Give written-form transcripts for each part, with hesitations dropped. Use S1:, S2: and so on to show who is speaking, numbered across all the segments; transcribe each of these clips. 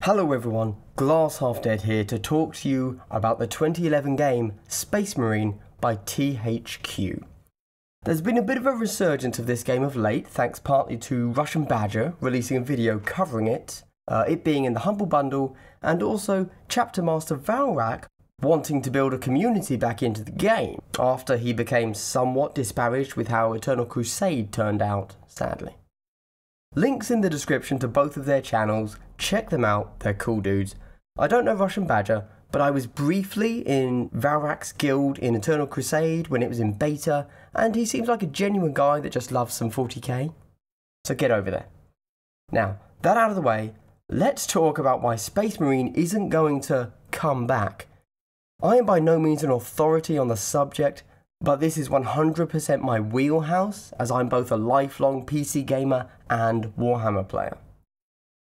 S1: Hello everyone, Glass Half Dead here to talk to you about the 2011 game Space Marine by THQ. There's been a bit of a resurgence of this game of late, thanks partly to Russian Badger releasing a video covering it being in the Humble Bundle, and also Chapter Master Valrak wanting to build a community back into the game after he became somewhat disparaged with how Eternal Crusade turned out, sadly. Links in the description to both of their channels, check them out, they're cool dudes. I don't know Russian Badger, but I was briefly in Valrak's guild in Eternal Crusade when it was in beta, and he seems like a genuine guy that just loves some 40k. So get over there. Now, that out of the way, let's talk about why Space Marine isn't going to come back. I am by no means an authority on the subject, but this is 100% my wheelhouse, as I'm both a lifelong PC gamer and Warhammer player.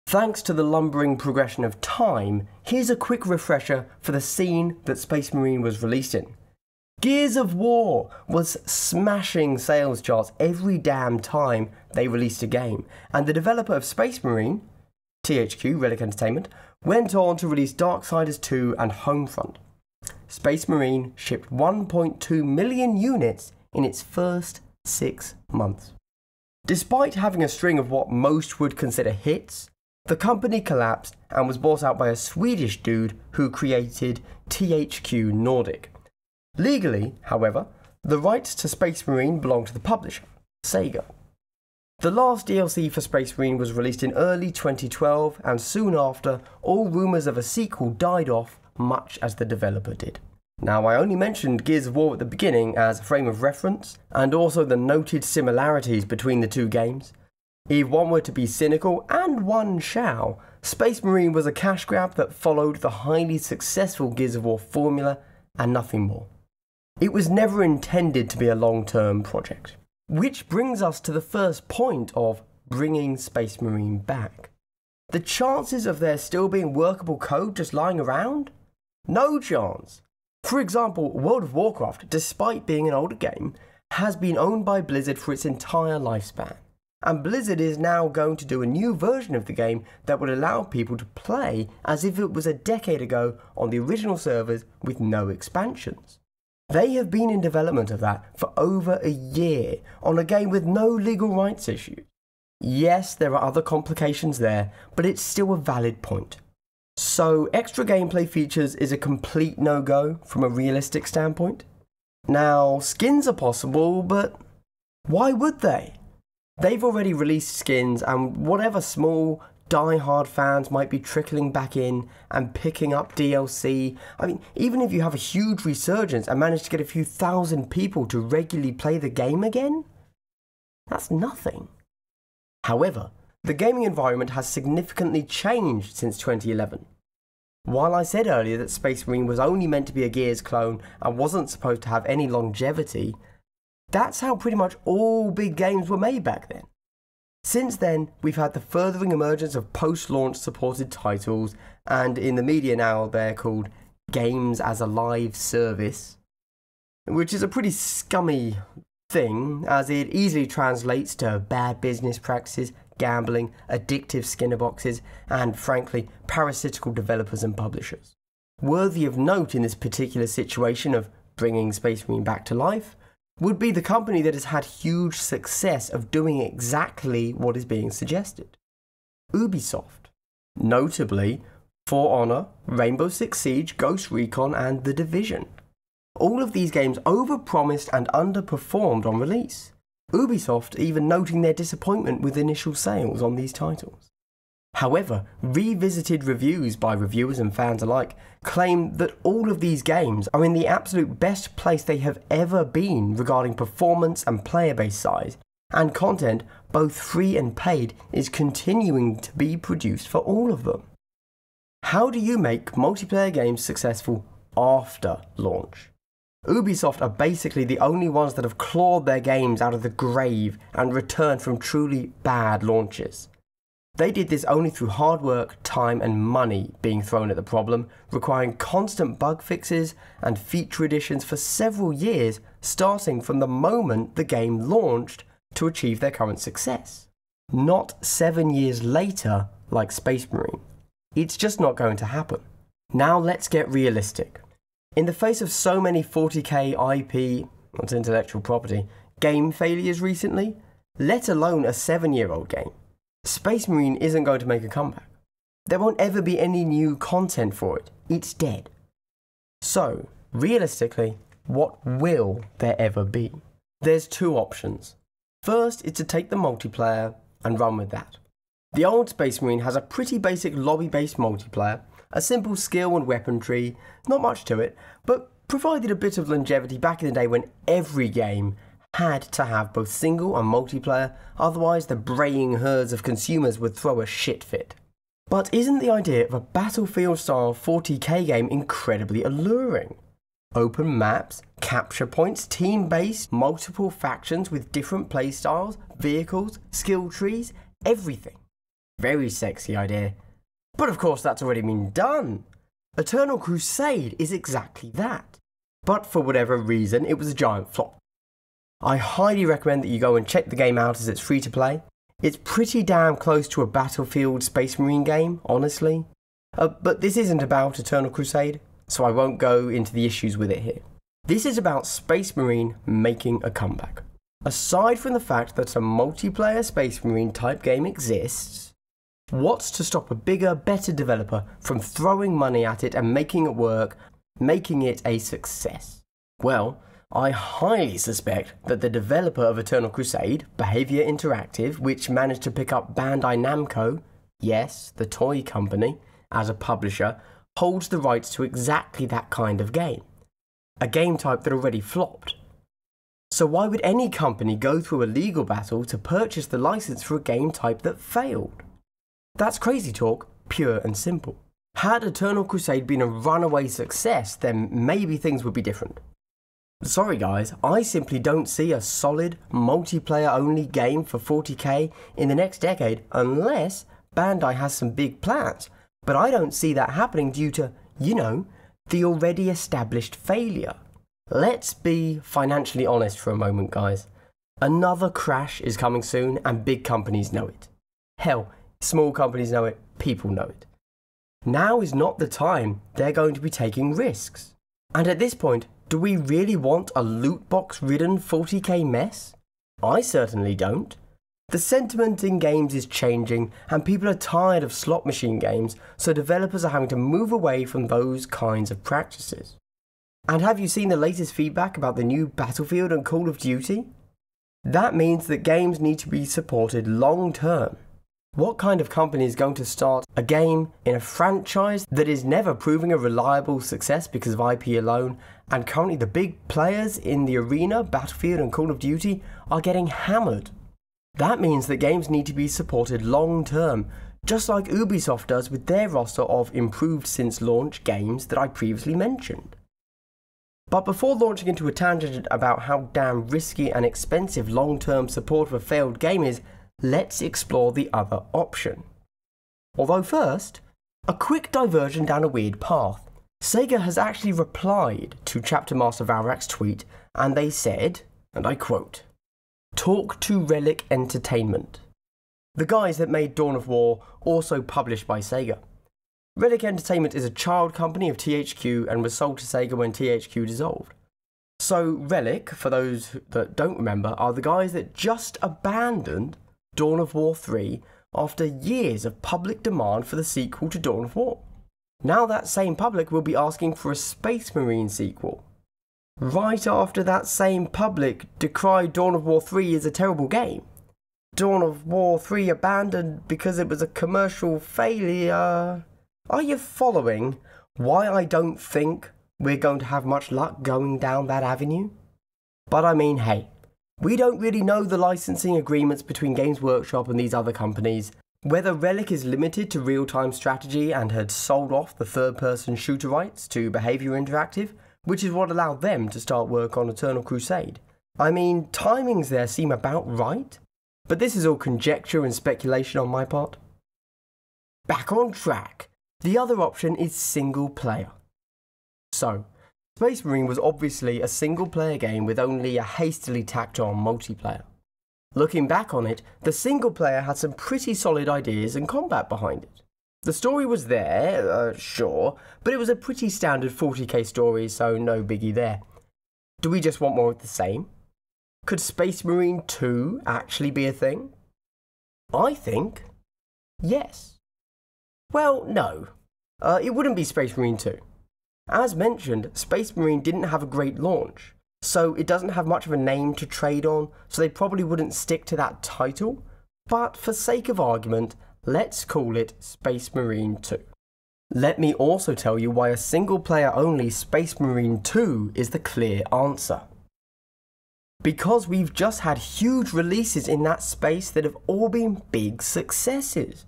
S1: Thanks to the lumbering progression of time, here's a quick refresher for the scene that Space Marine was released in. Gears of War was smashing sales charts every damn time they released a game, and the developer of Space Marine, THQ Relic Entertainment, went on to release Darksiders 2 and Homefront. Space Marine shipped 1.2 million units in its first 6 months. Despite having a string of what most would consider hits, the company collapsed and was bought out by a Swedish dude who created THQ Nordic. Legally, however, the rights to Space Marine belong to the publisher, Sega. The last DLC for Space Marine was released in early 2012, and soon after, all rumours of a sequel died off, much as the developer did. Now, I only mentioned Gears of War at the beginning as a frame of reference, and also the noted similarities between the two games. If one were to be cynical, and one shall, Space Marine was a cash grab that followed the highly successful Gears of War formula and nothing more. It was never intended to be a long-term project. Which brings us to the first point of bringing Space Marine back. The chances of there still being workable code just lying around? No chance. For example, World of Warcraft, despite being an older game, has been owned by Blizzard for its entire lifespan. And Blizzard is now going to do a new version of the game that would allow people to play as if it was a decade ago on the original servers with no expansions. They have been in development of that for over a year on a game with no legal rights issues. Yes, there are other complications there, but it's still a valid point. So extra gameplay features is a complete no-go from a realistic standpoint. Now, skins are possible, but why would they? They've already released skins, and whatever small, die-hard fans might be trickling back in and picking up DLC. I mean, even if you have a huge resurgence and manage to get a few thousand people to regularly play the game again, that's nothing. However, the gaming environment has significantly changed since 2011. While I said earlier that Space Marine was only meant to be a Gears clone and wasn't supposed to have any longevity, that's how pretty much all big games were made back then. Since then, we've had the furthering emergence of post-launch supported titles, and in the media now they're called games as a live service, which is a pretty scummy thing, as it easily translates to bad business practices, gambling, addictive skinner boxes, and frankly, parasitical developers and publishers. Worthy of note in this particular situation of bringing Space Marine back to life would be the company that has had huge success of doing exactly what is being suggested. Ubisoft. Notably, For Honor, Rainbow Six Siege, Ghost Recon, and The Division. All of these games overpromised and underperformed on release. Ubisoft even noting their disappointment with initial sales on these titles. However, revisited reviews by reviewers and fans alike claim that all of these games are in the absolute best place they have ever been regarding performance and player base size, and content, both free and paid, is continuing to be produced for all of them. How do you make multiplayer games successful after launch? Ubisoft are basically the only ones that have clawed their games out of the grave and returned from truly bad launches. They did this only through hard work, time and money being thrown at the problem, requiring constant bug fixes and feature additions for several years, starting from the moment the game launched to achieve their current success. Not 7 years later like Space Marine. It's just not going to happen. Now let's get realistic. In the face of so many 40k IP, that's intellectual property, game failures recently, let alone a 7-year-old game, Space Marine isn't going to make a comeback. There won't ever be any new content for it. It's dead. So, realistically, what will there ever be? There's two options. First is to take the multiplayer and run with that. The old Space Marine has a pretty basic lobby-based multiplayer, a simple skill and weapon tree, not much to it, but provided a bit of longevity back in the day when every game had to have both single and multiplayer, otherwise the braying herds of consumers would throw a shit fit. But isn't the idea of a Battlefield-style 40k game incredibly alluring? Open maps, capture points, team-based, multiple factions with different playstyles, vehicles, skill trees, everything. Very sexy idea. But of course that's already been done. Eternal Crusade is exactly that. But for whatever reason, it was a giant flop. I highly recommend that you go and check the game out as it's free to play. It's pretty damn close to a Battlefield Space Marine game, honestly. But this isn't about Eternal Crusade, so I won't go into the issues with it here. This is about Space Marine making a comeback. Aside from the fact that a multiplayer Space Marine type game exists, what's to stop a bigger, better developer from throwing money at it and making it work, making it a success? Well, I highly suspect that the developer of Eternal Crusade, Behaviour Interactive, which managed to pick up Bandai Namco, yes, the toy company, as a publisher, holds the rights to exactly that kind of game. A game type that already flopped. So why would any company go through a legal battle to purchase the license for a game type that failed? That's crazy talk, pure and simple. Had Eternal Crusade been a runaway success, then maybe things would be different. Sorry guys, I simply don't see a solid, multiplayer-only game for 40k in the next decade unless Bandai has some big plans, but I don't see that happening due to, you know, the already established failure. Let's be financially honest for a moment, guys. Another crash is coming soon and big companies know it. Hell, small companies know it, people know it. Now is not the time they're going to be taking risks. And at this point, do we really want a loot box ridden 40k mess? I certainly don't. The sentiment in games is changing and people are tired of slot machine games, so developers are having to move away from those kinds of practices. And have you seen the latest feedback about the new Battlefield and Call of Duty? That means that games need to be supported long term. What kind of company is going to start a game in a franchise that is never proving a reliable success because of IP alone, and currently the big players in the arena, Battlefield and Call of Duty, are getting hammered? That means that games need to be supported long term, just like Ubisoft does with their roster of improved since launch games that I previously mentioned. But before launching into a tangent about how damn risky and expensive long-term support of a failed game is, let's explore the other option. Although first, a quick diversion down a weird path. Sega has actually replied to Chapter Master Valrak's tweet, and they said, and I quote, "Talk to Relic Entertainment." The guys that made Dawn of War, also published by Sega. Relic Entertainment is a child company of THQ and was sold to Sega when THQ dissolved. So Relic, for those that don't remember, are the guys that just abandoned Dawn of War 3 after years of public demand for the sequel to Dawn of War. Now that same public will be asking for a Space Marine sequel. Right after that same public decried Dawn of War 3 as a terrible game. Dawn of War 3 abandoned because it was a commercial failure. Are you following why I don't think we're going to have much luck going down that avenue? But I mean, hey, we don't really know the licensing agreements between Games Workshop and these other companies, whether Relic is limited to real-time strategy and had sold off the third-person shooter rights to Behaviour Interactive, which is what allowed them to start work on Eternal Crusade. I mean, timings there seem about right, but this is all conjecture and speculation on my part. Back on track. The other option is single player. So, Space Marine was obviously a single player game with only a hastily tacked on multiplayer. Looking back on it, the single player had some pretty solid ideas and combat behind it. The story was there, sure, but it was a pretty standard 40k story, so no biggie there. Do we just want more of the same? Could Space Marine 2 actually be a thing? I think yes. Well, no. It wouldn't be Space Marine 2. As mentioned, Space Marine didn't have a great launch, so it doesn't have much of a name to trade on, so they probably wouldn't stick to that title, but for sake of argument, let's call it Space Marine 2. Let me also tell you why a single player only Space Marine 2 is the clear answer. Because we've just had huge releases in that space that have all been big successes.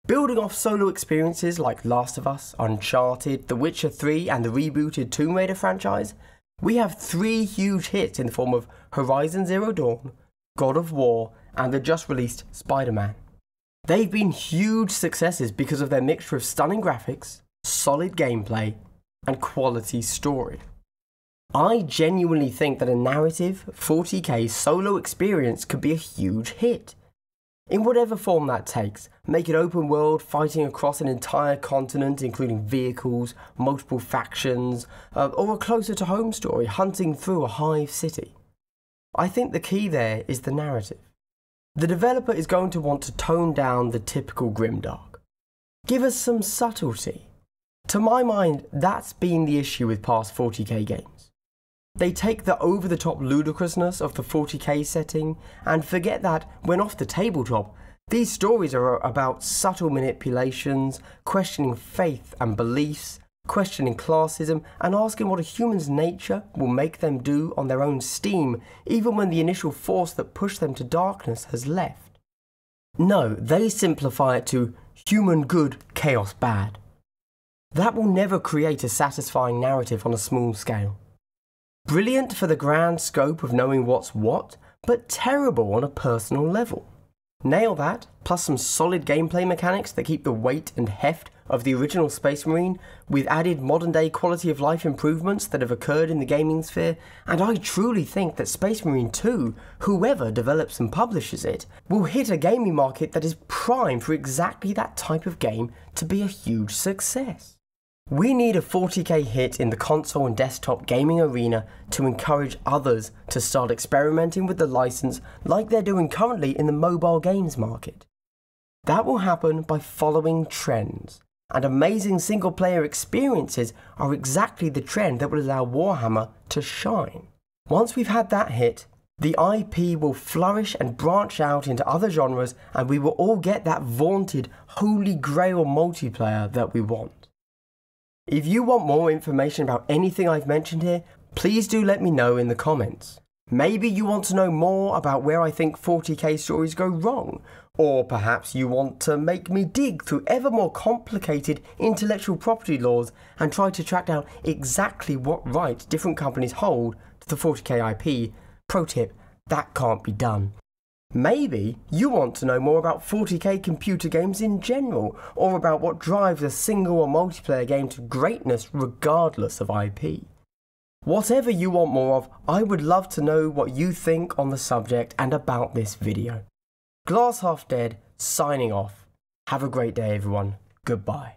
S1: Building off solo experiences like Last of Us, Uncharted, The Witcher 3 and the rebooted Tomb Raider franchise, we have 3 huge hits in the form of Horizon Zero Dawn, God of War and the just released Spider-Man. They've been huge successes because of their mixture of stunning graphics, solid gameplay and quality story. I genuinely think that a narrative 40k solo experience could be a huge hit. In whatever form that takes, make it open world, fighting across an entire continent including vehicles, multiple factions, or a closer to home story, hunting through a hive city. I think the key there is the narrative. The developer is going to want to tone down the typical grimdark. Give us some subtlety. To my mind, that's been the issue with past 40k games. They take the over-the-top ludicrousness of the 40k setting and forget that, when off the tabletop, these stories are about subtle manipulations, questioning faith and beliefs, questioning classism, and asking what a human's nature will make them do on their own steam, even when the initial force that pushed them to darkness has left. No, they simplify it to human good, chaos bad. That will never create a satisfying narrative on a small scale. Brilliant for the grand scope of knowing what's what, but terrible on a personal level. Nail that, plus some solid gameplay mechanics that keep the weight and heft of the original Space Marine, with added modern day quality of life improvements that have occurred in the gaming sphere, and I truly think that Space Marine 2, whoever develops and publishes it, will hit a gaming market that is primed for exactly that type of game to be a huge success. We need a 40k hit in the console and desktop gaming arena to encourage others to start experimenting with the license like they're doing currently in the mobile games market. That will happen by following trends, and amazing single player experiences are exactly the trend that will allow Warhammer to shine. Once we've had that hit, the IP will flourish and branch out into other genres, and we will all get that vaunted holy grail multiplayer that we want. If you want more information about anything I've mentioned here, please do let me know in the comments. Maybe you want to know more about where I think 40k stories go wrong, or perhaps you want to make me dig through ever more complicated intellectual property laws and try to track down exactly what rights different companies hold to the 40k IP. Pro tip, that can't be done. Maybe you want to know more about 40k computer games in general, or about what drives a single or multiplayer game to greatness regardless of IP. Whatever you want more of, I would love to know what you think on the subject and about this video. Glass Half Dead, signing off. Have a great day everyone. Goodbye.